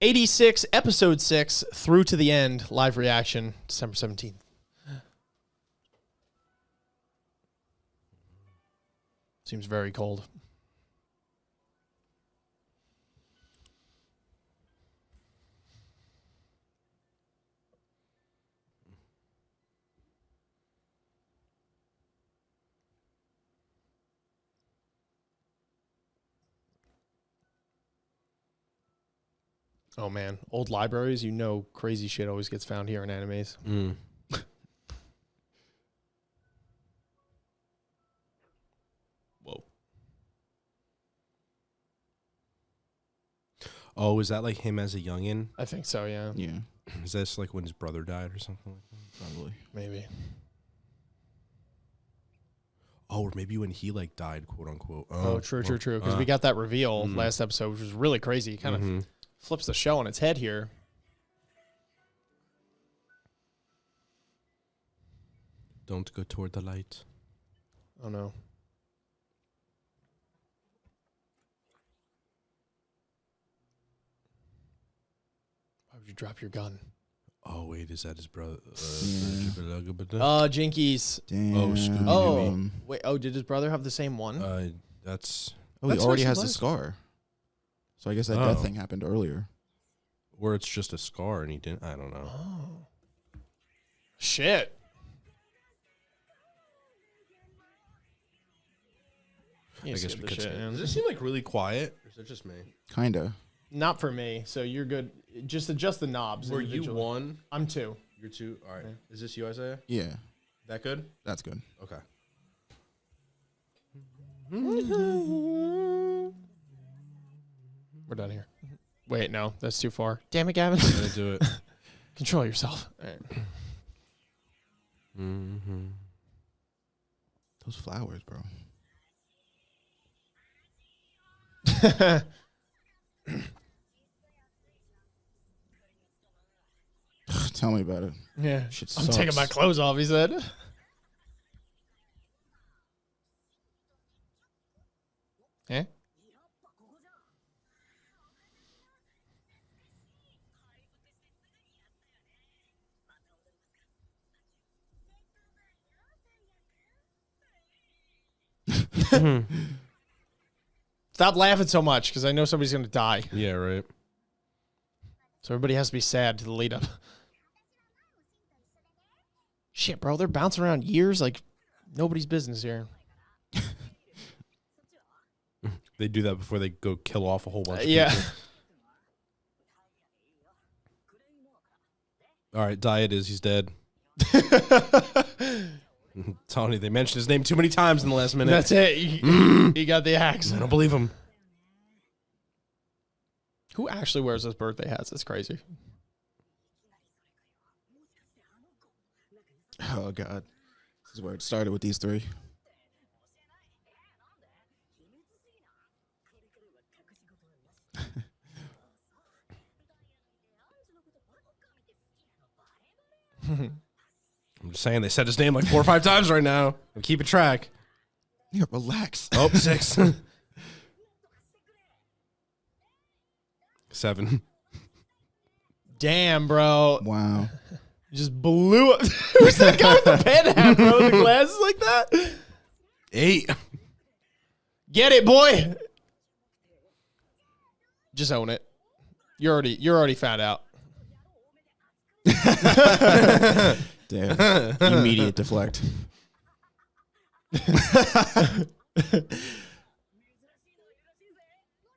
86, episode 6, through to the end, live reaction, December 17th. Seems very cold. Oh, man. Old libraries, you know crazy shit always gets found here in animes. Mm. Whoa. Oh, is that like him as a youngin? I think so, yeah. Yeah, Is this like when his brother died or something like that? probably. Maybe. Oh, or maybe when he like died, quote unquote. Oh, true. Because we got that reveal Mm. last episode, which was really crazy. Kind of flips the show on its head here. Don't go toward the light. Oh, no. Why would you drop your gun? Oh, wait, is that his brother? Jinkies. Damn. Oh, Scooby-Doo. Oh, wait. Oh, did his brother have the same one? That's... Oh, he That's already what has she the was. scar. So I guess that death thing happened earlier. Or it's just a scar and he didn't... I don't know. Oh. Shit. I guess we could say... Does it seem like really quiet? Or is it just me? Kinda. Not for me, so you're good. Just adjust the knobs. Were you individually. 1? I'm 2. You're 2? All right. Yeah. Is this you, Isaiah? Yeah, That good? that's good. Okay. We're done here. Wait, no, that's too far. Damn it, Gavin. I'm going to do it. Control yourself. All right. Those flowers, bro. Tell me about it. Yeah. Shit I'm sucks. taking my clothes off, he said. Eh? Stop laughing so much, because I know somebody's going to die. Yeah, right. So everybody has to be sad to the lead up. Shit, bro, they're bouncing around years like nobody's business here. They do that before they go kill off a whole bunch of Yeah. people. All right, Diet is. He's dead. Tony, they mentioned his name too many times in the last minute. That's it. He got the axe. I don't believe him. Who actually wears those birthday hats? That's crazy. Oh, God. This is where it started with these three. I'm just saying they said his name like 4 or 5 times right now. I'm keeping track. Yeah, relax. Oh, 6. 7. Damn, bro. Wow. Just blew up. Who's that guy with the pen hat, bro? With the glasses like that? 8. Get it, boy. Just own it. You're already found out. Damn. Immediate deflect.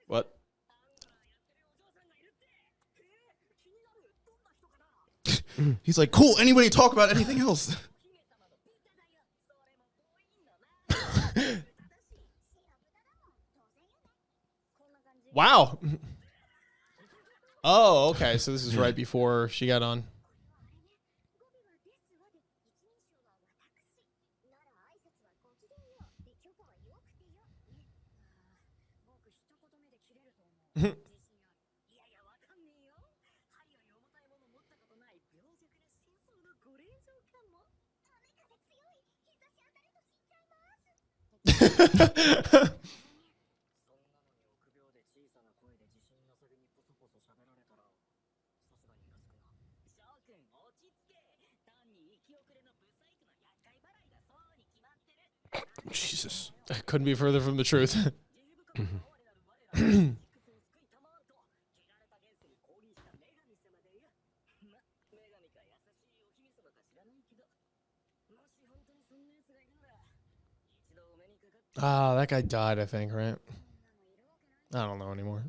What? He's like, cool, anybody talk about anything else? Wow. Oh, okay. So this is right before she got on. Jesus. Couldn't be further from the truth. Ah, that guy died, I think, right? I don't know anymore.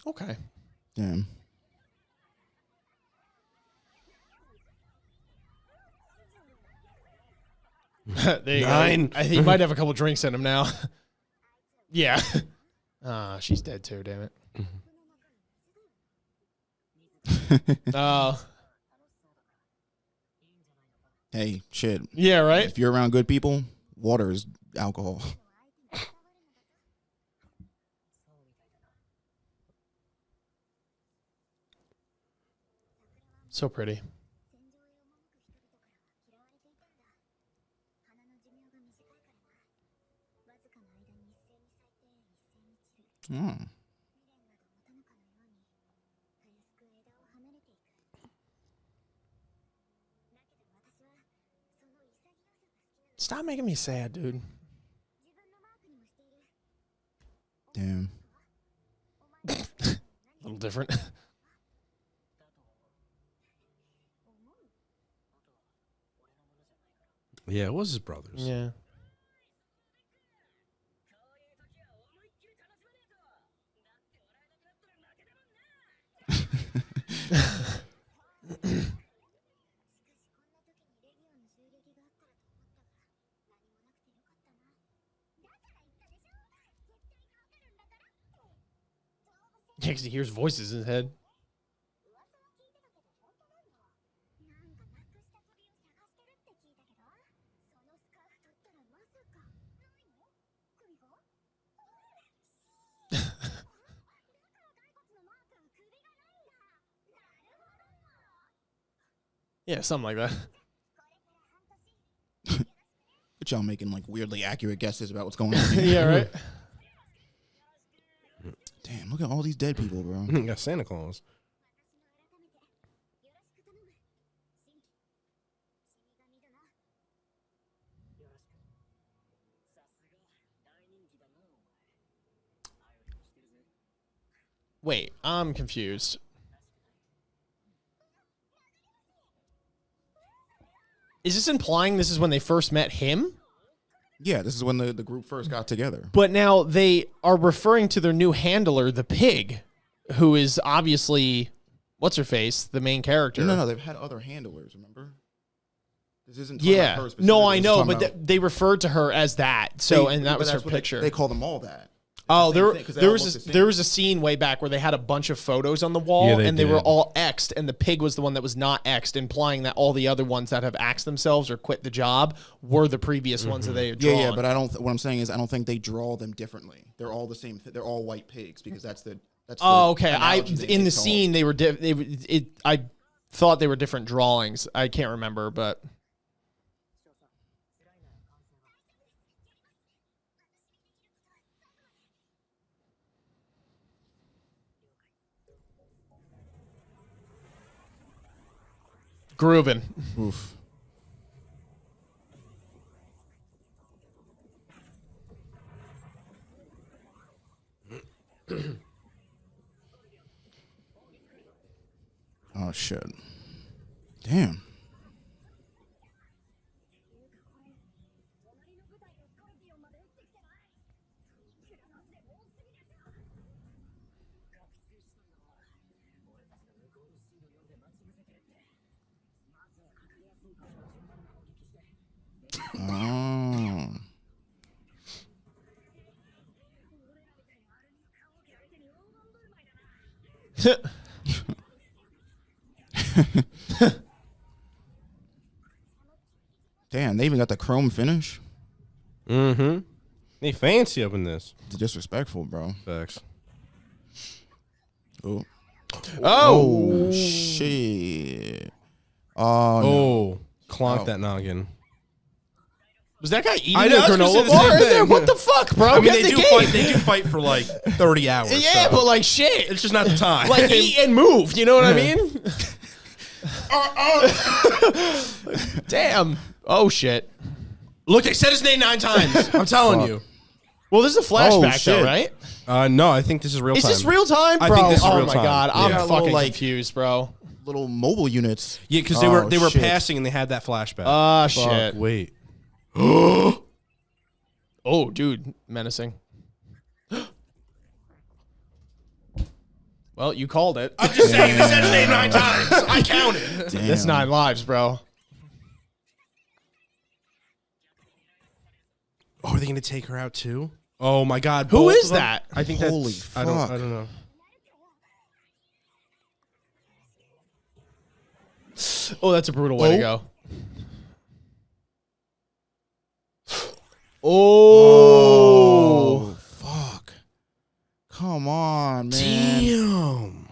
Okay. Damn. There you 9. go. I think he might have a couple drinks in him now. Yeah. Ah, she's dead too, damn it. Oh. Hey, shit. Yeah, right? If you're around good people, water is alcohol. So pretty. Oh. Stop making me sad, dude. Damn. A little different. Yeah, it was his brother's. Yeah. Yeah, because he hears voices in his head. Yeah, something like that. But y'all making like weirdly accurate guesses about what's going on here. Yeah, right? Damn, look at all these dead people, bro. Got Santa Claus. Wait, I'm confused. Is this implying this is when they first met him? Yeah, this is when the group first got together. But now they are referring to their new handler, the pig, who is obviously, what's her face, the main character. No, they've had other handlers, remember? This isn't talking about her Yeah. specifically. No, I This is know, talking but about- they referred to her as that. So, and that but was her that's what picture. They call them all that. Oh, Same thing, 'cause they all look the same. there was a scene way back where they had a bunch of photos on the wall, Yeah, and they were did. all X'd, and the pig was the one that was not X'd, implying that all the other ones that have axed themselves or quit the job were the previous ones that they had drawn. Yeah, but I don't. What I'm saying is, I don't think they draw them differently. They're all the same. They're all white pigs because that's the. Oh, okay. analogy they In the call. scene they were I thought they were different drawings. I can't remember, but grooving. Oof. Oh shit! Damn. Oh. Damn, they even got the chrome finish. Mm-hmm. They fancy up in this. It's disrespectful, bro. Facts. Oh. Oh, Shit. Oh, no. Oh, clonk Oh. that noggin. was that guy eating I the know, I was gonna say granola the bar? same in there? thing. What the fuck, bro? I mean, Get they the do game. fight. They do fight for like 30 hours. Yeah, so but like shit. it's just not the time. Like eat and move. You know what I mean? Damn. Oh, shit. Look, I said his name 9 times. I'm telling you. Well, this is a flashback, though, shit. right? No, I think this is real time. Is this real time, bro? I think this is oh real my time. god, I'm Yeah. fucking Little, confused, bro. Little mobile units. Yeah, because they were shit. passing and they had that flashback. Ah, Fuck, shit. Wait. Oh, dude, menacing. Well, you called it. I'm just saying, they said his name 9 times. I counted. Damn. That's 9 lives, bro. Oh, are they going to take her out too? Oh my god. Who both is of them? that? I think Holy that's... fuck. I don't know. Oh, that's a brutal way to go. Oh. Fuck. Come on, man. Damn.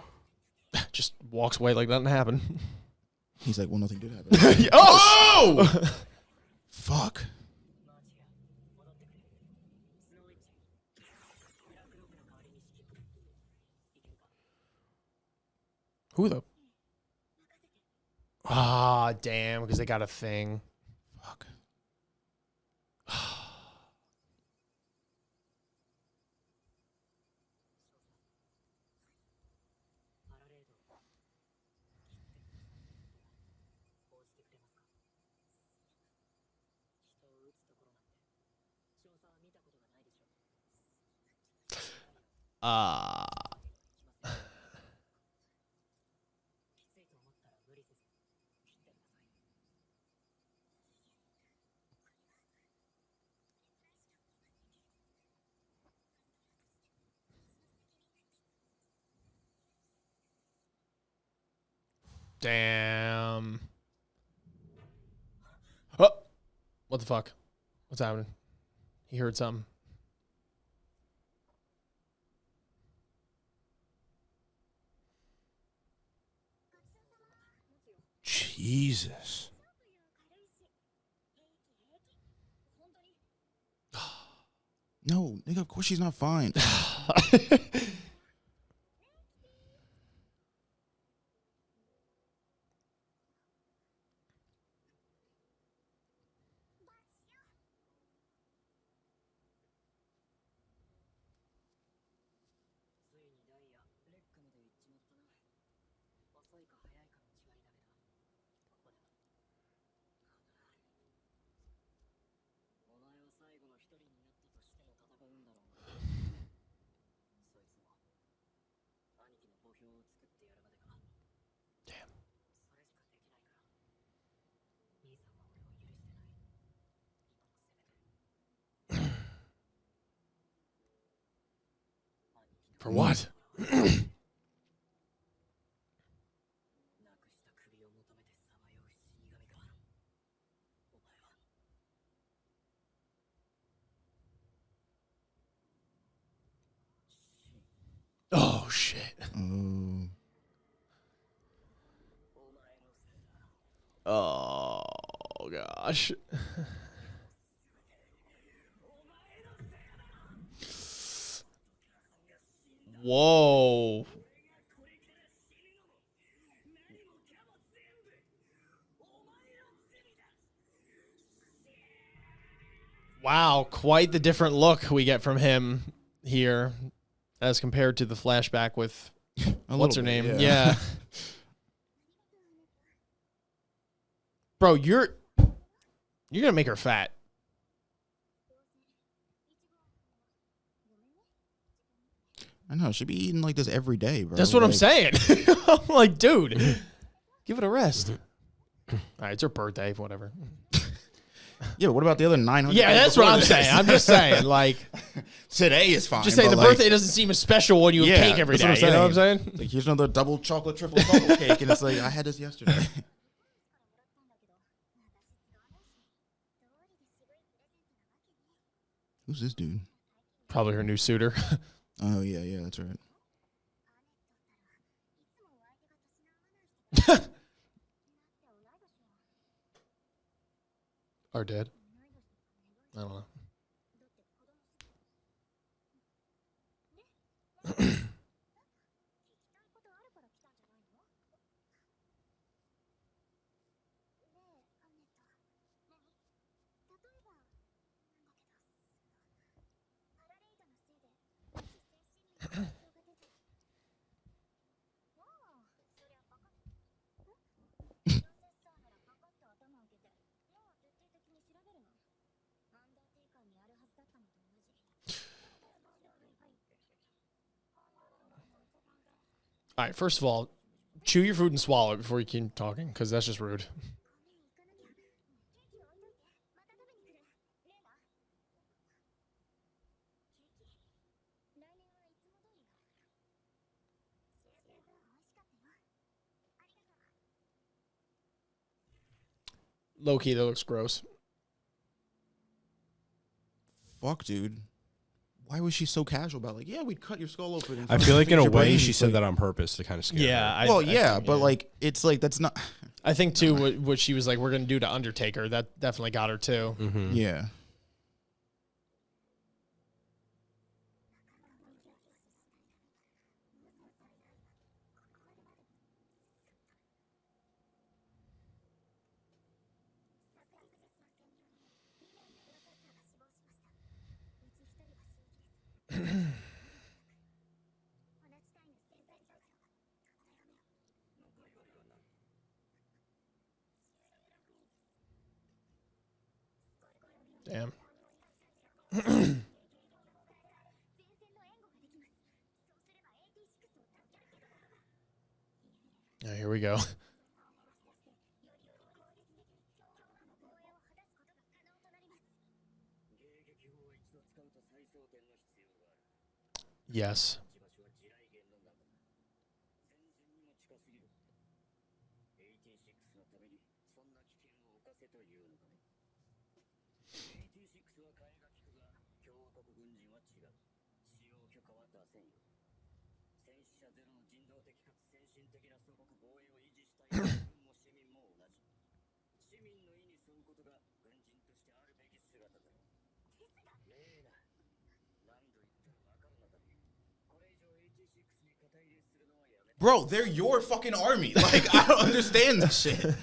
Just walks away like nothing happened. He's like, well, nothing did happen. Oh! Fuck. Who the? Ah, damn, because they got a thing. Fuck. Ah. Damn. Oh, what the fuck? What's happening? He heard something. Jesus. No, nigga, of course she's not fine. For what? Oh, shit. Oh, gosh. Whoa. Wow, quite the different look we get from him here as compared to the flashback with what's her name? Yeah. Bro, you're gonna make her fat. I know. She'd be eating like this every day, bro. That's what I'm saying. I'm like, dude, give it a rest. All right, it's her birthday, whatever. Yeah, but what about the other 900? Yeah, that's what I'm saying. I'm just saying, like, today is fine. just saying the but, like, birthday doesn't seem as special when you have Yeah, cake every that's day. what I'm You know what I'm saying? Like, here's another double chocolate, triple double cake, and it's like, I had this yesterday. Who's this dude? Probably her new suitor. Oh, yeah, yeah, that's right. Or dead. I don't know. All right, first of all, chew your food and swallow it before you keep talking, because that's just rude. Low key, that looks gross. Fuck, dude. Why was she so casual about like, yeah, we'd cut your skull open? I feel like in a way she said that on purpose to kind of scare her. Well, yeah, but like, it's like, that's not. I think too what she was like, we're gonna do to Undertaker. That definitely got her too. Mm-hmm. Yeah. Damn. Here we go. Yes. Bro, they're your fucking army. Like, I don't understand this shit.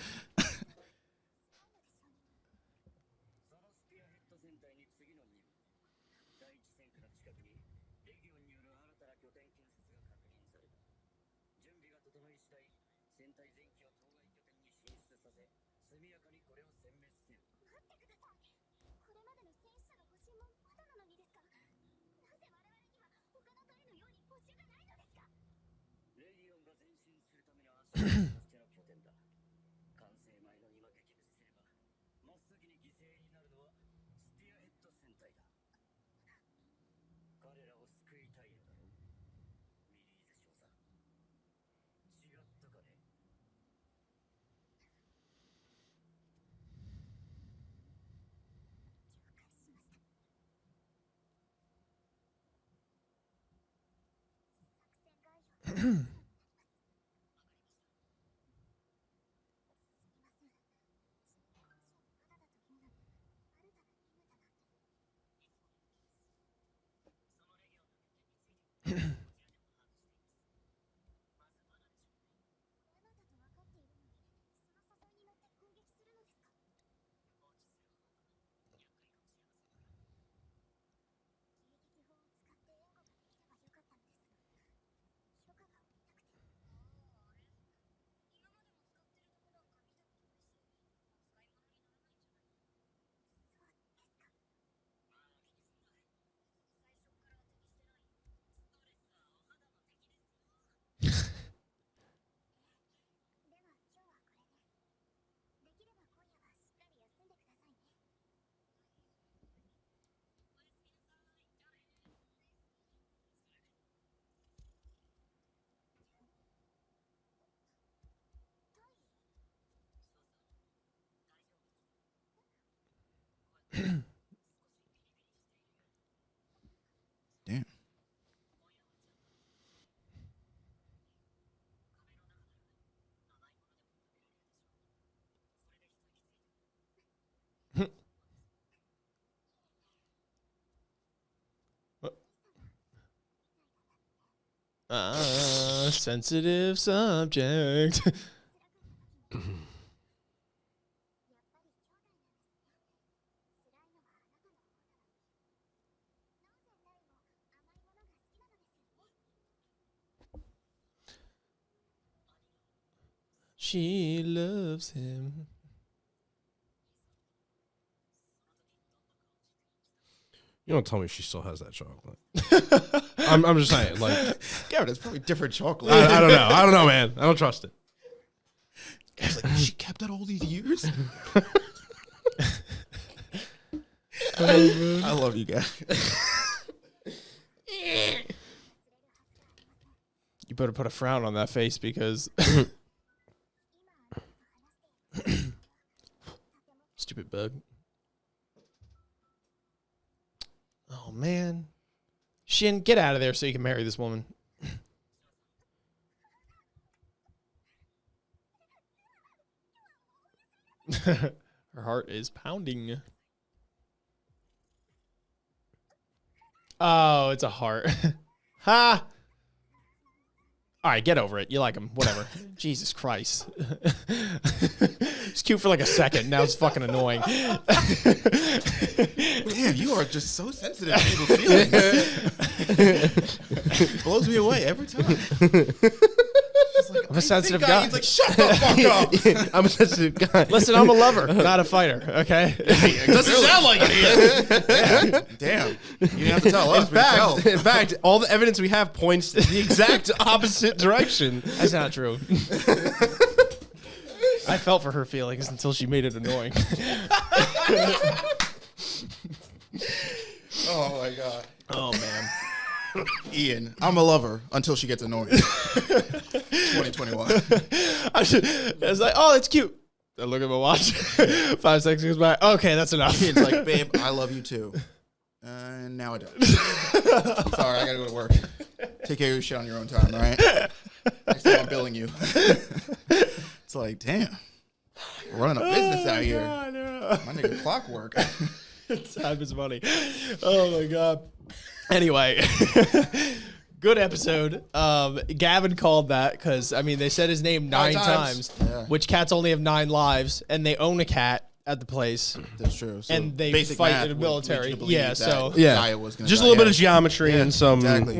Damn. Sensitive subject. She loves him. You don't tell me she still has that chocolate. I'm just saying, like, Gavin, it's probably different chocolate. I don't know. I don't know, man. I don't trust it. Gavin's like, she kept that all these years. I love you guys. You better put a frown on that face because stupid bug. Oh man, Shin, get out of there so you can marry this woman. Her heart is pounding. Oh, it's a heart. Ha! All right, get over it. You like him. Whatever. Jesus Christ. It's cute for like a second. Now it's fucking annoying. Man, you are just so sensitive to people's feelings. Blows me away every time. Like, I'm a sensitive guy. He's like, shut the fuck up. I'm a sensitive guy. Listen, I'm a lover, not a fighter, okay? Doesn't sound like it. Damn. You didn't have to tell us. In fact, all the evidence we have points the exact opposite direction. That's not true. I felt for her feelings until she made it annoying. Oh, my God. Oh, man. Ian, I'm a lover until she gets annoying. 2021. I was like, oh, that's cute. I look at my watch. 5 seconds goes by. Okay, that's enough. Ian's like, babe, I love you too. And now I don't. Sorry, I gotta go to work. Take care of your shit on your own time, all right? Next time I'm billing you. It's like, damn. We're running a business out here. My nigga clockwork. Time is money. Oh, my God. Anyway, good episode. Gavin called that because, I mean, they said his name 9 times, which cats only have 9 lives, and they own a cat at the place. That's true. So and they fight in the military. Yeah, so. Gaia was gonna just die. a little bit of geometry and some exactly.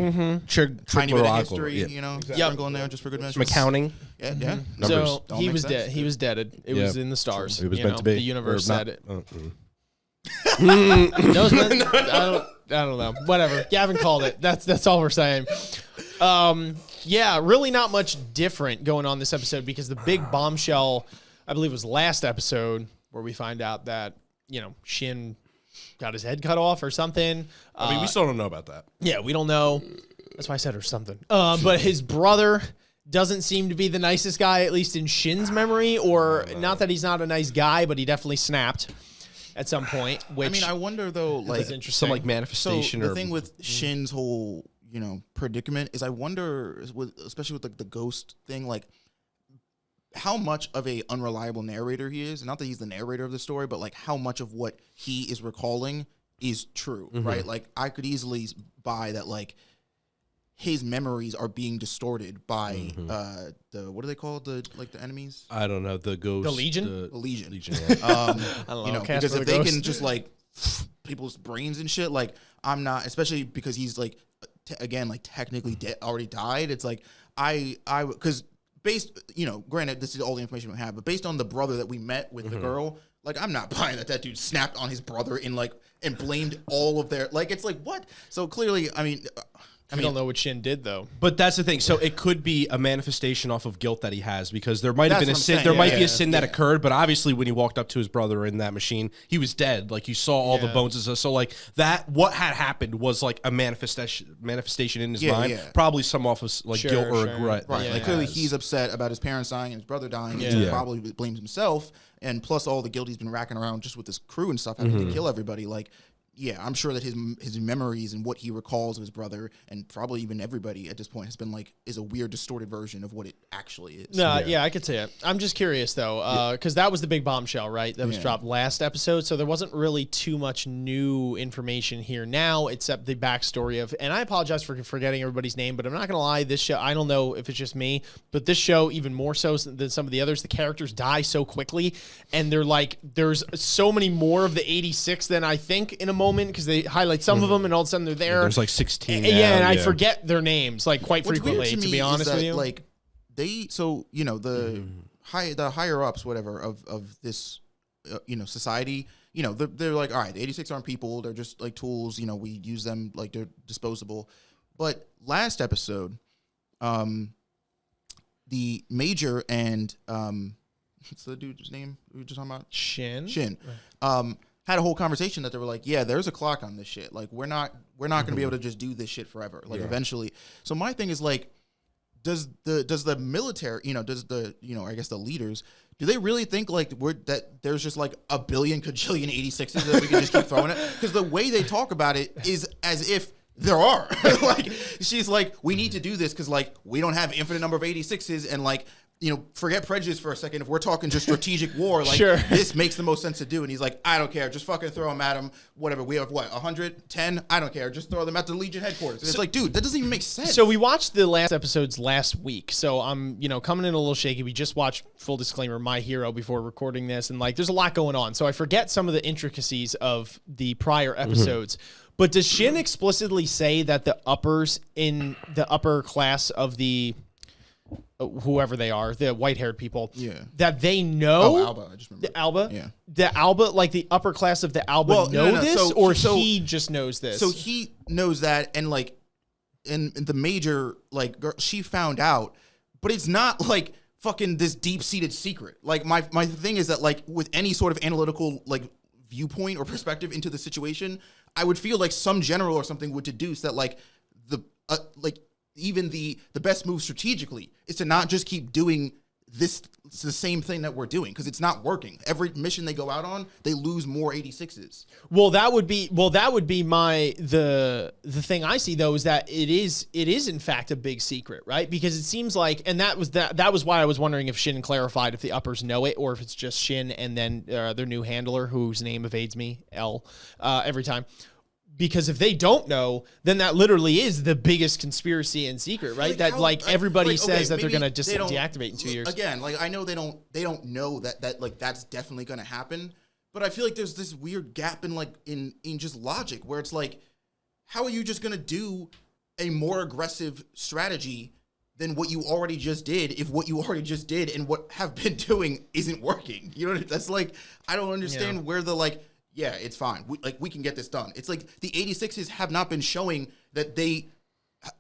tiny bit of history, you know, Yep. sprinkle in there just for good measure. some accounting. Yeah, yeah. So Don't he make was sense. dead. He was deaded. It was in the stars. It was you meant know, to be. The universe Or said it. No, I don't know. Whatever. Gavin called it. That's all we're saying. Yeah, really not much different going on this episode because the big bombshell, I believe, was last episode where we find out that, you know, Shin got his head cut off or something. I mean, we still don't know about that. Yeah, we don't know. That's why I said or something. But his brother doesn't seem to be the nicest guy, at least in Shin's memory, or not that he's not a nice guy, but he definitely snapped at some point. Which I mean, I wonder though, like Some like manifestation. So the thing with Shin's whole, you know, predicament is, I wonder, especially with the ghost thing, like how much of a unreliable narrator he is. Not that he's the narrator of the story, but like how much of what he is recalling is true, right? Like I could easily buy that, like his memories are being distorted by the, what do they call the enemies? I don't know, the ghost, The Legion? The Legion. Yeah. I don't know. You know, Cast because for if the they ghost. can just like people's brains and shit, like I'm not, especially because he's like again like technically already died. It's like I because based, you know, granted this is all the information we have, but based on the brother that we met with the girl, like I'm not buying that dude snapped on his brother and blamed all of their, like, it's like what? So clearly, I mean, I don't know what Shin did though. But that's the thing. So it could be a manifestation off of guilt that he has, because there might have That's been a what I'm sin. saying. There Yeah, might be yeah, a sin that yeah. occurred, but obviously when he walked up to his brother in that machine, he was dead. Like you saw all the bones and stuff. So like that, what had happened was like a manifestation in his mind. Yeah. Probably some off of like Sure, guilt or sure. regret. right, Yeah. like clearly he's upset about his parents dying and his brother dying, and Yeah. he probably blames himself, and plus all the guilt he's been racking around just with his crew and stuff, having to kill everybody. Like, yeah, I'm sure that his memories and what he recalls of his brother, and probably even everybody at this point, has been like, is a weird, distorted version of what it actually is. No, yeah, I could see it. I'm just curious though, because that was the big bombshell, right? That was dropped last episode, so there wasn't really too much new information here now, except the backstory of. And I apologize for forgetting everybody's name, but I'm not gonna lie, this show, I don't know if it's just me, but this show, even more so than some of the others, the characters die so quickly, and they're like, there's so many more of the 86 than I think in a moment, because they highlight some of them, and all of a sudden they're there. There's like 16. Yeah, and now, I forget their names like quite What's weird frequently. To me be is honest that, with you, like so you know the higher ups, whatever, of this you know, society, you know, they're like, all right, the 86 aren't people, they're just like tools, you know, we use them like they're disposable. But last episode, the Major and what's the dude's name we were just talking about? Shin. Had a whole conversation that they were like, yeah, there's a clock on this shit. Like, we're not going to be able to just do this shit forever. Like, eventually. So my thing is like, does the military, does the, I guess the leaders, do they really think like that there's just like a billion kajillion 86s that we can just keep throwing it? Because the way they talk about it is as if there are. Like, she's like, we need to do this because like we don't have infinite number of 86s, and like, forget prejudice for a second. If we're talking just strategic war, like this makes the most sense to do. And he's like, I don't care. Just fucking throw them at him. Whatever. We have 110? I don't care. Just throw them at the Legion headquarters. And it's like, dude, that doesn't even make sense. So we watched the last episodes last week. So I'm, coming in a little shaky. We just watched, full disclaimer, My Hero before recording this. And like, there's a lot going on. So I forget some of the intricacies of the prior episodes. But does Shin explicitly say that the uppers in the upper class of the whoever they are, the white-haired people, that they know? Oh, Alba, I just remember. The Alba? Yeah. The Alba, like the upper class of the Alba this? So he just knows this? So he knows that, and like, in the Major, like, girl, she found out, but it's not like fucking this deep-seated secret. Like, my thing is that, like, with any sort of analytical, like, viewpoint or perspective into the situation, I would feel like some general or something would deduce that, like, even the best move strategically is to not just keep doing the same thing that we're doing, because it's not working. Every mission they go out on, they lose more 86s. Well, that would be the thing I see though, is that it is in fact a big secret, right? Because it seems like, and that was why I was wondering if Shin clarified if the uppers know it or if it's just Shin and then their new handler, whose name evades me, L, every time. Because if they don't know, then that literally is the biggest conspiracy and secret, right? Like, everybody says that they're going to just deactivate in 2 years. Again, like, I know they don't know that like that's definitely going to happen, but I feel like there's this weird gap in just logic where it's like, how are you just going to do a more aggressive strategy than what you already just did if what you already just did and what have been doing isn't working? That's like, I don't understand where the like, yeah, it's fine. We can get this done. It's like the 86s have not been showing that they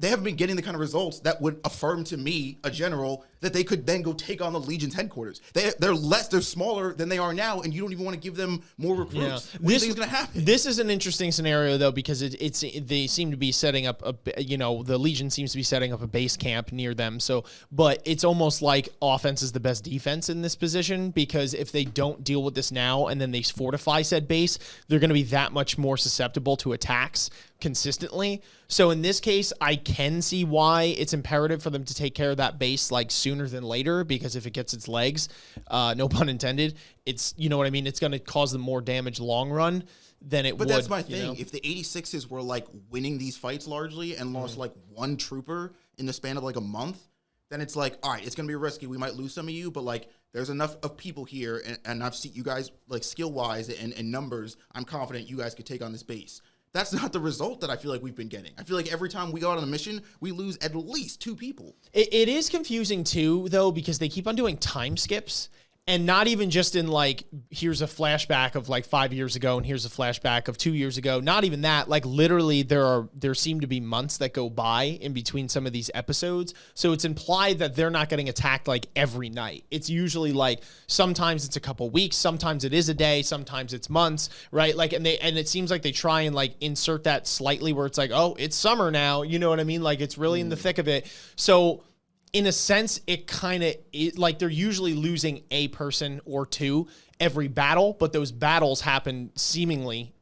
haven't been getting the kind of results that would affirm to me, a general, that they could then go take on the Legion's headquarters. They're smaller than they are now, and you don't even want to give them more recruits. What do you think is going to happen? This is an interesting scenario, though, because they seem to be setting up the Legion seems to be setting up a base camp near them. So, but it's almost like offense is the best defense in this position, because if they don't deal with this now and then they fortify said base, they're going to be that much more susceptible to attacks consistently. So in this case, I can see why it's imperative for them to take care of that base like sooner than later, because if it gets its legs, no pun intended, it's, you know what I mean, it's going to cause them more damage long run than it would. But that's my thing. If the 86s were like winning these fights largely and lost like one trooper in the span of like a month, then it's like, all right, it's going to be risky. We might lose some of you, but like there's enough of people here, and I've seen you guys like skill-wise and numbers, I'm confident you guys could take on this base. That's not the result that I feel like we've been getting. I feel like every time we go out on a mission, we lose at least 2 people. It is confusing too, though, because they keep on doing time skips. And not even just in like, here's a flashback of like 5 years ago and here's a flashback of 2 years ago. Not even that. Like literally there seem to be months that go by in between some of these episodes. So it's implied that they're not getting attacked like every night. It's usually like sometimes it's a couple weeks, sometimes it is a day, sometimes it's months, right? Like and it seems like they try and like insert that slightly where it's like, oh, it's summer now. You know what I mean? Like it's really in the thick of it. So in a sense, it kind of like they're usually losing a person or two every battle, but those battles happen seemingly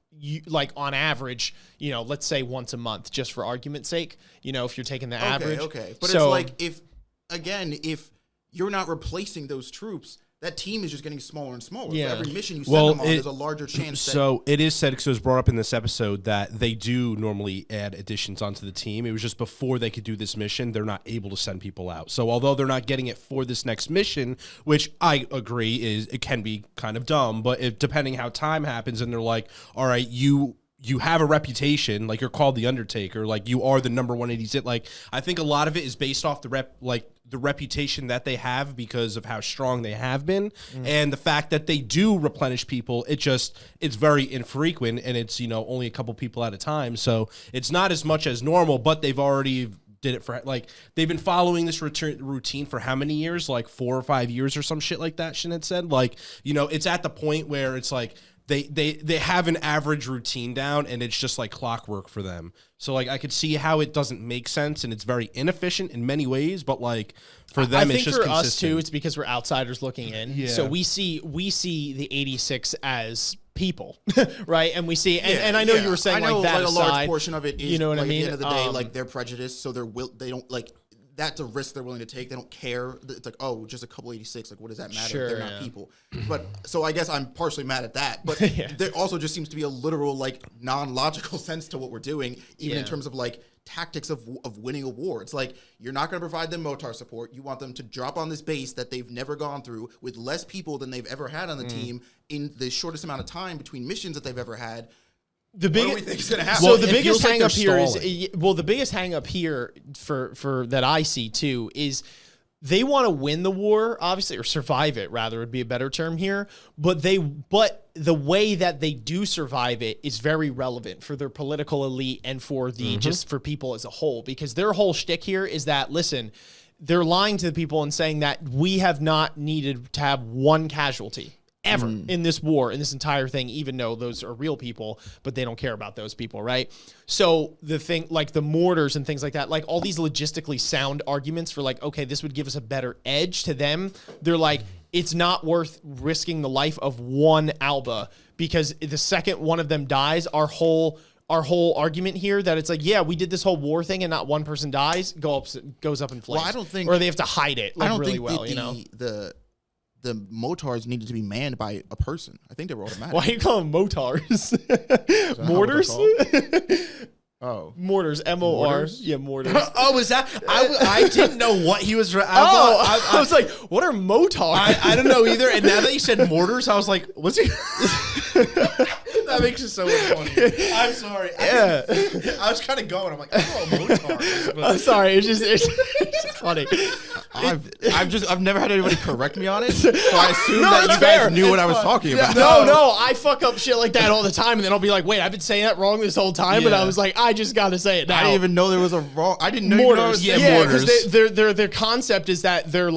like on average, let's say once a month, just for argument's sake, if you're taking the average. Okay. But it's like if you're not replacing those troops, that team is just getting smaller and smaller. Yeah. For every mission you send them on, there's a larger chance. So it is said, because it was brought up in this episode, that they do normally add additions onto the team. It was just before they could do this mission, they're not able to send people out. So although they're not getting it for this next mission, which I agree it can be kind of dumb, but depending how time happens and they're like, all right, you you have a reputation, like you're called the Undertaker, like you are the number 186. Like I think a lot of it is based off the reputation that they have because of how strong they have been, and the fact that they do replenish people. It's very infrequent, and it's only a couple people at a time, so it's not as much as normal. But they've already did it for they've been following this routine for how many years? Like 4 or 5 years or some shit like that. Shin had said it's at the point where it's like. They have an average routine down, and it's just like clockwork for them. So I could see how it doesn't make sense, and it's very inefficient in many ways. But for them, it's just for consistent. us too. It's because we're outsiders looking in. Yeah. So we see the 86 as people, right? And we see, and I know you were saying I know, that a aside, large portion of it is, what I mean? At the end of the day, they're prejudiced, so they don't that's a risk they're willing to take. They don't care. It's like, oh, just a couple 86. Like, what does that matter? Sure, they're not people. But so I guess I'm partially mad at that. But there also just seems to be a literal, non-logical sense to what we're doing, even in terms of tactics of winning awards. Like, you're not going to provide them Motar support. You want them to drop on this base that they've never gone through with less people than they've ever had on the team in the shortest amount of time between missions that they've ever had. What do we think is going to happen? So the biggest hang up here is the biggest hang up here for that I see too is they want to win the war, obviously, or survive it rather would be a better term here. But the way that they do survive it is very relevant for their political elite and for the just for people as a whole, because their whole shtick here is that, listen, they're lying to the people and saying that we have not needed to have one casualty ever in this war, in this entire thing, even though those are real people, but they don't care about those people, right? So the thing, the mortars and things like that, all these logistically sound arguments for okay, this would give us a better edge to them. They're like, it's not worth risking the life of one Alba, because the second one of them dies, our whole argument here that it's we did this whole war thing and not one person dies goes up in flames. Well, I don't think, or they have to hide it I don't really think well, the Motars needed to be manned by a person. I think they were automatic. Why do you call them Motars? Mortars? Oh. Mortars, M-O-R. Mortars? Yeah, mortars. Oh, was that? I didn't know what he was. I was like, what are Motars? I don't know either. And now that you said mortars, I was like, what's he? That makes it so funny. I'm sorry. Yeah. I was kind of going. I'm like, oh, motars. I'm sorry. It's just funny. I've never had anybody correct me on it, so I assume that it's you fair. guys knew what I was talking about. No, I fuck up shit like that all the time, and then I'll be like, wait, I've been saying that wrong this whole time, but I was like, I just got to say it now. I didn't even know there was a wrong. I didn't know Mortars. you know Mortars. Because their concept is that they're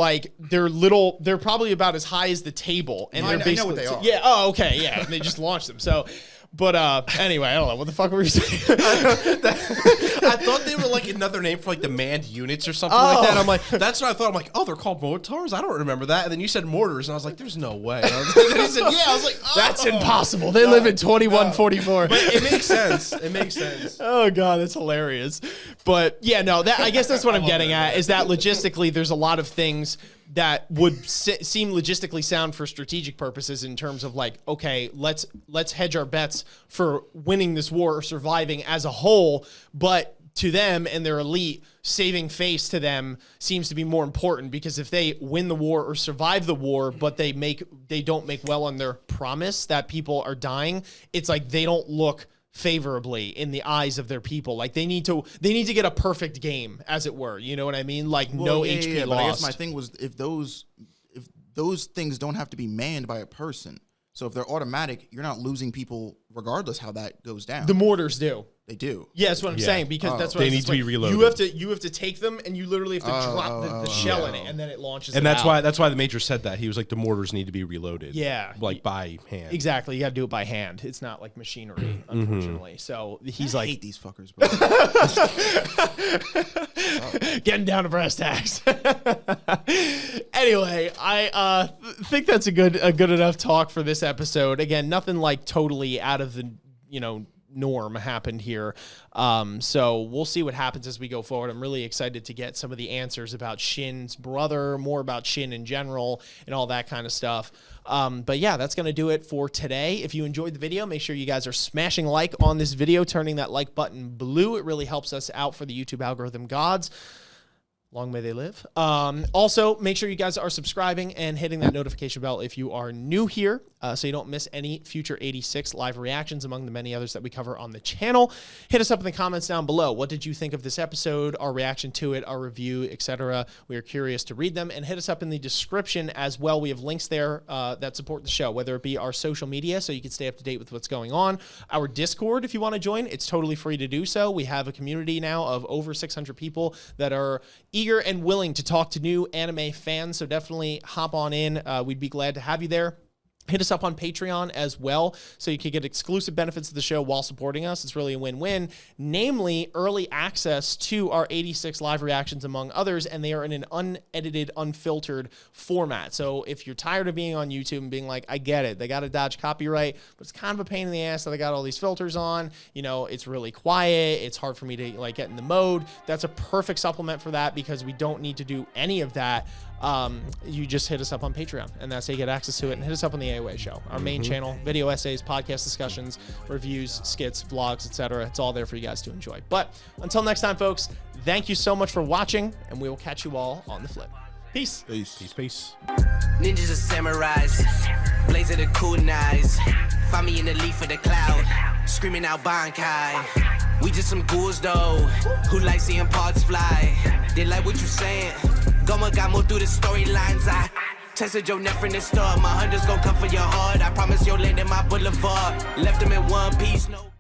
probably about as high as the table, and they're basically I know what they are. Yeah. Oh, okay. Yeah. And they just launched them. So. But anyway, I don't know. What the fuck were you saying? I thought they were another name for the manned units or something like that. I'm like, that's what I thought. I'm like, oh, they're called mortars? I don't remember that. And then you said mortars, and I was like, there's no way. And he said, yeah. I was like, oh. That's impossible. They live in 2144. But it makes sense. It makes sense. Oh, God, that's hilarious. But, yeah, no, I guess that's what I'm getting at, is that logistically there's a lot of things that would seem logistically sound for strategic purposes in terms of okay, let's hedge our bets for winning this war or surviving as a whole, but to them and their elite, saving face to them seems to be more important, because if they win the war or survive the war, but they don't make well on their promise that people are dying, it's they don't look favorably in the eyes of their people. They need to get a perfect game, as it were. You know what I mean? No HP lost. But I guess my thing was, if those things don't have to be manned by a person, so if they're automatic, you're not losing people regardless how that goes down. The mortars do. They do. Yeah, that's what I'm saying, because that's what they need to be reloaded. You have to take them, and you literally have to drop the shell in it, and then it launches. And that's why the major said that. He was like, the mortars need to be reloaded. Yeah, by hand. Exactly. You got to do it by hand. It's not like machinery, unfortunately. So he's I hate these fuckers, bro. Getting down to brass tacks. Anyway, I think that's a good enough talk for this episode. Again, nothing totally out of the norm happened here. So we'll see what happens as we go forward. I'm really excited to get some of the answers about Shin's brother, more about Shin in general, and all that kind of stuff. But yeah, that's going to do it for today. If you enjoyed the video, make sure you guys are smashing like on this video, turning that like button blue. It really helps us out for the YouTube algorithm gods. Long may they live. Also, make sure you guys are subscribing and hitting that notification bell if you are new here, so you don't miss any future 86 live reactions among the many others that we cover on the channel. Hit us up in the comments down below. What did you think of this episode, our reaction to it, our review, etc.? We are curious to read them. And hit us up in the description as well. We have links there that support the show, whether it be our social media, so you can stay up to date with what's going on. Our Discord, if you want to join, it's totally free to do so. We have a community now of over 600 people that are eager and willing to talk to new anime fans, so definitely hop on in. We'd be glad to have you there. Hit us up on Patreon as well, so you can get exclusive benefits of the show while supporting us. It's really a win-win, namely early access to our 86 live reactions, among others, and they are in an unedited, unfiltered format. So if you're tired of being on YouTube and being like, I get it, they got to dodge copyright, but it's kind of a pain in the ass that they got all these filters on, you know, it's really quiet, it's hard for me to like get in the mode. That's a perfect supplement for that, because we don't need to do any of that. You just hit us up on Patreon, and that's how you get access to it. And hit us up on the AOA show, our main channel, video essays, podcast discussions, reviews, skits, vlogs, etc. It's all there for you guys to enjoy. But until next time, folks, thank you so much for watching, and we will catch you all on the flip. Peace. Peace. Peace. Peace. Ninjas are samurais, blaze of the kunais. Find me in the leaf of the cloud, screaming out Bankai. We just some ghouls though, who like seeing parts fly. They like what you saying. Goma got more through the storylines. I tested your neck from the start. My hunters gon' come for your heart. I promise you'll land in my boulevard. Left them in one piece. No.